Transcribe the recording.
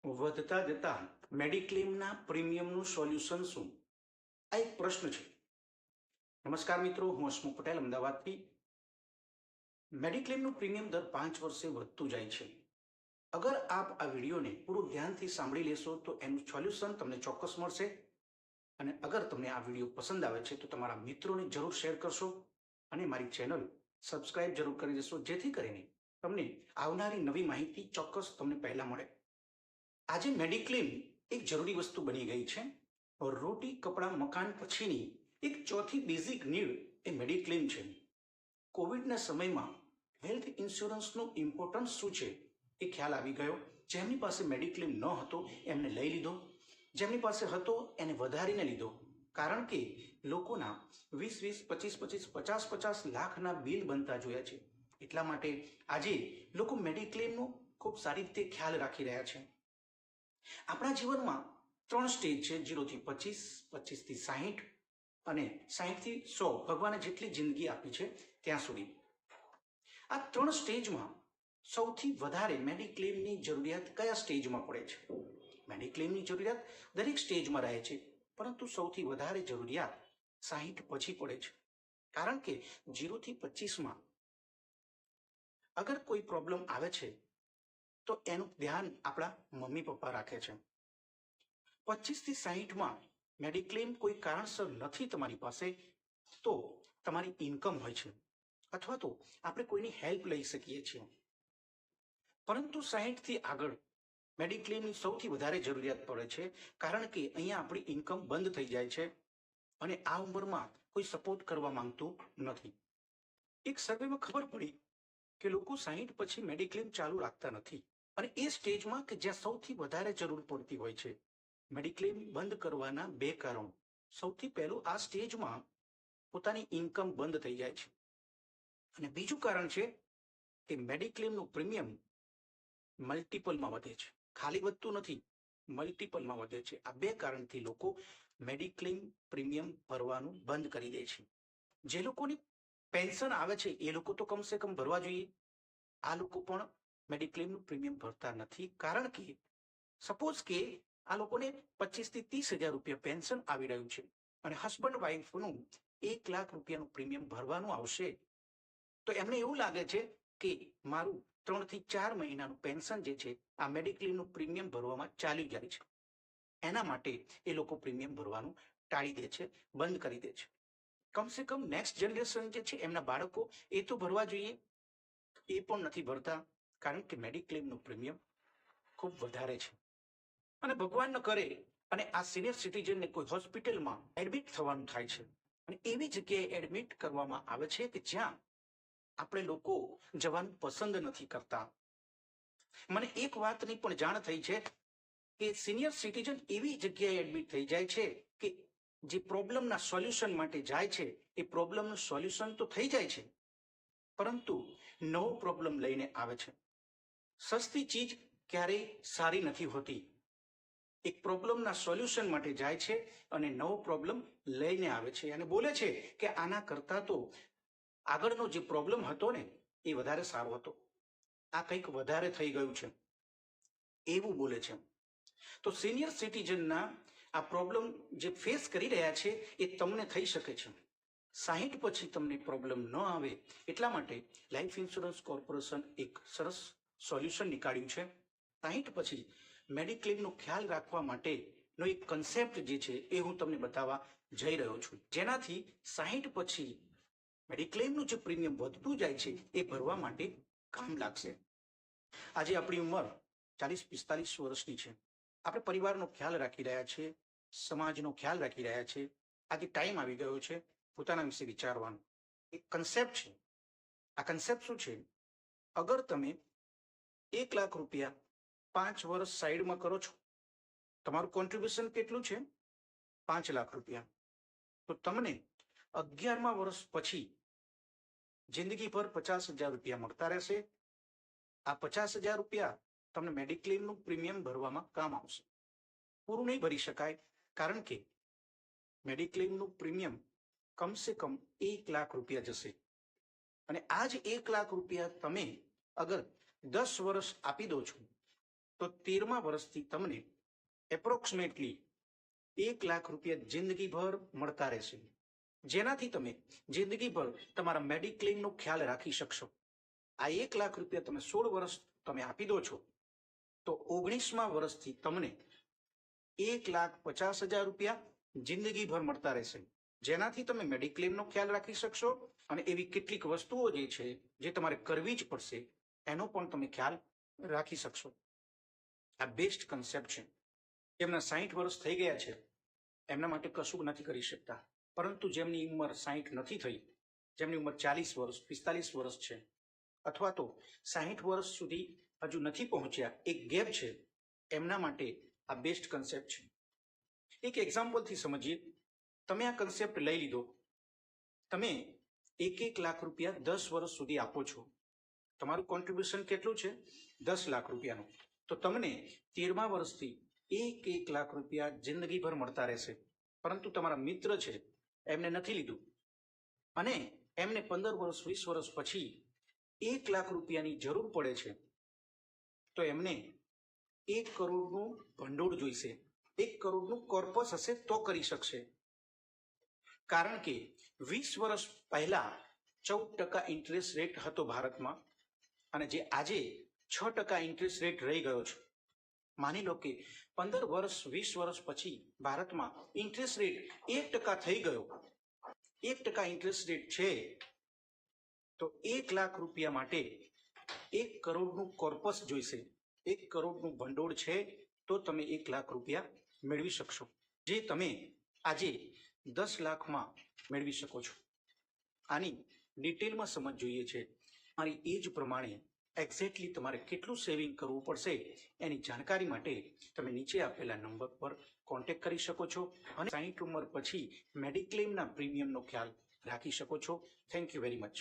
વધતા જતા મેડિક્લેમના પ્રીમિયમનું સોલ્યુશન શું? આ એક પ્રશ્ન છે. નમસ્કાર મિત્રો, હું હસમુખ પટેલ અમદાવાદથી. મેડિક્લેમનું પ્રીમિયમ દર 5 વર્ષે વધતું જાય છે. અગર આપ આ વિડીયોને પૂરું ધ્યાનથી સાંભળી લેશો તો એનું સોલ્યુશન તમને ચોક્કસ મળશે. અને અગર તમને આ વિડીયો પસંદ આવે છે તો તમારા મિત્રોને જરૂર શેર કરશો અને મારી ચેનલ સબસ્ક્રાઇબ જરૂર કરી દેશો, જેથી કરીને તમને આવનારી નવી માહિતી ચોક્કસ તમને પહેલા મળે. આજે મેડિક્લેમ એક જરૂરી વસ્તુ બની ગઈ છે. રોટી કપડાં મકાન પછીની એક ચોથી બેઝિક નીડ એ મેડિક્લેમ છે. કોવિડના સમયમાં હેલ્થ ઇન્સ્યોરન્સનું ઇમ્પોર્ટન્સ શું છે એ ખ્યાલ આવી ગયો. જેમની પાસે મેડિક્લેમ ન હતો એમને લઈ લીધો, જેમની પાસે હતો એને વધારીને લીધો. કારણ કે લોકોના 20-20, 25-25, 50-50 લાખના બિલ બનતા જોયા છે. એટલા માટે આજે લોકો મેડિક્લેમનો ખૂબ સારી રીતે ખ્યાલ રાખી રહ્યા છે. આપણા જીવનમાં 3 સ્ટેજ છે: 0 થી 25, 25 થી 60 અને 60 થી 100. ભગવાને જેટલી જિંદગી આપી છે ત્યાં સુધી. આ 3 સ્ટેજમાં સૌથી વધારે મેડિક્લેમની જરૂરિયાત કયા સ્ટેજમાં પડે છે? મેડિક્લેમની જરૂરિયાત દરેક સ્ટેજમાં રહે છે, પરંતુ સૌથી વધારે જરૂરિયાત 60 પછી પડે છે. કારણ કે 0 થી 25માં અગર કોઈ પ્રોબ્લેમ આવે છે તો એનું ધ્યાન આપણા મમ્મી પપ્પા રાખે છે. 25 થી 60માં મેડિક્લેમ કોઈ કારણસર નથી તમારી પાસે તો તમારી ઇન્કમ હોય છે, અથવા તો આપણે કોઈની હેલ્પ લઈ શકીએ છીએ. પરંતુ 60 થી આગળ મેડિક્લેમની સૌથી વધારે જરૂરિયાત પડે છે, કારણ કે અહીંયા આપણી ઇન્કમ બંધ થઈ જાય છે અને આ ઉંમરમાં કોઈ સપોર્ટ કરવા માંગતું નથી. એક સર્વેમાં ખબર પડી કે લોકો 60 પછી મેડિક્લેમ ચાલુ રાખતા નથી. અને એ સ્ટેજમાં કે જ્યાં સૌથી વધારે જરૂર પડતી હોય છે. મેડિક્લેમ બંધ કરવાના 2 કારણો. સૌથી પહેલું, આ સ્ટેજમાં પોતાની ઇન્કમ બંધ થઈ જાય છે. અને બીજું કારણ છે કે મેડિક્લેમનું પ્રીમિયમ મલ્ટિપલમાં વધે છે. ખાલી વધતું નથી, મલ્ટિપલમાં વધે છે. આ 2 કારણથી લોકો મેડિક્લેમ પ્રીમિયમ ભરવાનું બંધ કરી દે છે. જે લોકોની પેન્શન આવે છે એ લોકો તો કમસે કમ ભરવા જોઈએ. આ લોકો પણ મેડિક્લેમનું પ્રીમિયમ ભરતા નથી, કારણ કે સપોઝ કે આ લોકોને 25 થી 30,000 રૂપિયા પેન્શન આવી રહ્યું છે અને હસબન્ડ વાઈફનું 1 લાખ રૂપિયાનું પ્રીમિયમ ભરવાનું આવશે, તો એમને એવું લાગે છે કે મારું 3 થી 4 મહિનાનું પેન્શન જે છે આ મેડિક્લેમનું પ્રીમિયમ ભરવામાં ચાલી જાય છે. એના માટે એ લોકો પ્રીમિયમ ભરવાનું ટાળી દે છે, બંધ કરી દે છે. કમસે કમ નેક્સ્ટ જનરેશન જે છે એમના બાળકો એ તો ભરવા જોઈએ, એ પણ નથી ભરતા, કારણ કે મેડિક્લેમનું પ્રીમિયમ ખૂબ વધારે છે. અને ભગવાન ન કરે અને આ સિનિયર સિટીઝનને કોઈ હોસ્પિટલમાં એડમિટ થવાનું થાય છે અને એવી જગ્યાએ એડમિટ કરવામાં આવે છે કે જ્યાં આપણે લોકો જવાનું પસંદ નથી કરતા. મને એક વાતની પણ જાણ થઈ છે કે સિનિયર સિટીઝન એવી જગ્યાએ એડમિટ થઈ જાય છે કે જે પ્રોબ્લેમના સોલ્યુશન માટે જાય છે એ પ્રોબ્લેમનું સોલ્યુશન તો થઈ જાય છે, પરંતુ નવો પ્રોબ્લેમ લઈને આવે છે. સસ્તી ચીજ ક્યારેય સારી નથી હોતી. એક પ્રોબ્લેમના સોલ્યુશન માટે જાય છે અને નવો પ્રોબ્લેમ લઈને આવે છે અને બોલે છે કે આના કરતાં તો આગળનો જે પ્રોબ્લેમ હતો ને એ વધારે સારો હતો, આ કંઈક વધારે થઈ ગયું છે, એવું બોલે છે. તો સિનિયર સિટીઝનના આ પ્રોબ્લેમ જે ફેસ કરી રહ્યા છે એ તમને થઈ શકે છે. 60 પછી તમને પ્રોબ્લેમ ન આવે એટલા માટે લાઈફ ઇન્સ્યોરન્સ કોર્પોરેશન એક સરસ સોલ્યુશન નીકાળ્યું છે. 60 પછી મેડિક્લેમનો ખ્યાલ રાખવા માટેનો એક કન્સેપ્ટ જે છે એ હું તમને બતાવવા જઈ રહ્યો છું, જેનાથી 60 પછી મેડિક્લેમનું જે પ્રીમિયમ વધતું જાય છે એ ભરવા માટે કામ લાગશે. આજે આપણી ઉંમર 40-45 વર્ષની છે. આપણે પરિવારનો ખ્યાલ રાખી રહ્યા છીએ, સમાજનો ખ્યાલ રાખી રહ્યા છીએ. આજે ટાઈમ આવી ગયો છે પોતાના વિશે વિચારવાનો. એક કન્સેપ્ટ છે. આ કન્સેપ્ટ શું છે? અગર તમે 1 લાખ રૂપિયા 5 વર્ષ સાઈડમાં કરો છો, તમારું કોન્ટ્રીબ્યુશન કેટલું છે? 5 લાખ રૂપિયા. તો તમને 11મા વર્ષ પછી જિંદગીભર 50,000 રૂપિયા મળતા રહેશે. આ 50,000 રૂપિયા તમને મેડિક્લેમનું પ્રીમિયમ ભરવામાં કામ આવશે. પૂરું નહીં ભરી શકાય, કારણ કે મેડિક્લેમનું પ્રીમિયમ કમસે કમ 1 લાખ રૂપિયા જશે. અને આ જ 1 લાખ રૂપિયા તમે અગર 10 વર્ષ આપી દો છો તો 13મા વર્ષથી તમને એપ્રોક્સિમેટલી 1 લાખ રૂપિયા જિંદગીભર મળતા રહેશે, જેનાથી તમે જિંદગીભર તમારા મેડિક્લેમનો ખ્યાલ રાખી શકશો. આ 1 લાખ રૂપિયા તમે 16 વર્ષ તમે આપી દો છો તો 19મા વર્ષથી તમને 1,50,000 રૂપિયા જિંદગીભર મળતા રહેશે, જેનાથી તમે મેડિક્લેમનો ખ્યાલ રાખી શકશો અને એવી કેટલીક વસ્તુઓ જે છે જે તમારે કરવી જ પડશે એનો પણ તમે ખ્યાલ રાખી શકશો. આ બેસ્ટ કન્સેપ્ટ છે. જેમના 60 વર્ષ થઈ ગયા છે એમના માટે કશું નથી કરી શકતા, પરંતુ જેમની ઉંમર 60 નથી થઈ, જેમની ઉંમર 40 વર્ષ 45 વર્ષ છે અથવા તો 60 વર્ષ સુધી હજુ નથી પહોંચ્યા, એક ગેપ છે, એમના માટે આ બેસ્ટ કન્સેપ્ટ છે. એક એક્ઝામ્પલથી સમજીએ. તમે આ કન્સેપ્ટ લઈ લીધો, તમે 1 લાખ રૂપિયા 10 વર્ષ સુધી આપો છો. તમારું કોન્ટ્રીબ્યુશન કેટલું છે? 10 લાખ રૂપિયાનું. તો તમને 13મા વર્ષથી 1 લાખ રૂપિયા જિંદગીભર મળતા રહેશે. પરંતુ તમારા મિત્ર છે એમને નથી લીધું અને એમને 15 વર્ષ 20 વર્ષ પછી 1 લાખ રૂપિયાની જરૂર પડે છે, તો એમને 1 કરોડનું ભંડોળ જોઈશે. 1 કરોડનું કોર્પસ હશે તો કરી શકશે. કારણ કે 20 વર્ષ પહેલા 14% ઇન્ટરેસ્ટ રેટ હતો ભારતમાં અને જે આજે 6% ઇન્ટરેસ્ટ રેટ રહી ગયો છે. માની લો કે 15 વર્ષ 20 વર્ષ પછી ભારતમાં ઇન્ટરેસ્ટ રેટ 1% થઈ ગયો, 1% ઇન્ટરેસ્ટ રેટ છે, તો 1 લાખ રૂપિયા માટે 1 કરોડનું કોર્પસ જોઈશે. 1 કરોડનું ભંડોળ છે તો તમે 1 લાખ રૂપિયા મેળવી શકશો, જે તમે આજે 10 લાખમાં મેળવી શકો છો. આની ડિટેલમાં સમજ જોઈએ છે. મારી એજ પ્રમાણે એક્ઝેક્ટલી તમારે કેટલું સેવિંગ કરવું પડશે એની જાણકારી માટે તમે નીચે આપેલા નંબર પર કોન્ટેક્ટ કરી શકો છો અને 60 ઉંમર પછી મેડિક્લેમના પ્રીમિયમનો ખ્યાલ રાખી શકો છો. Thank you very much.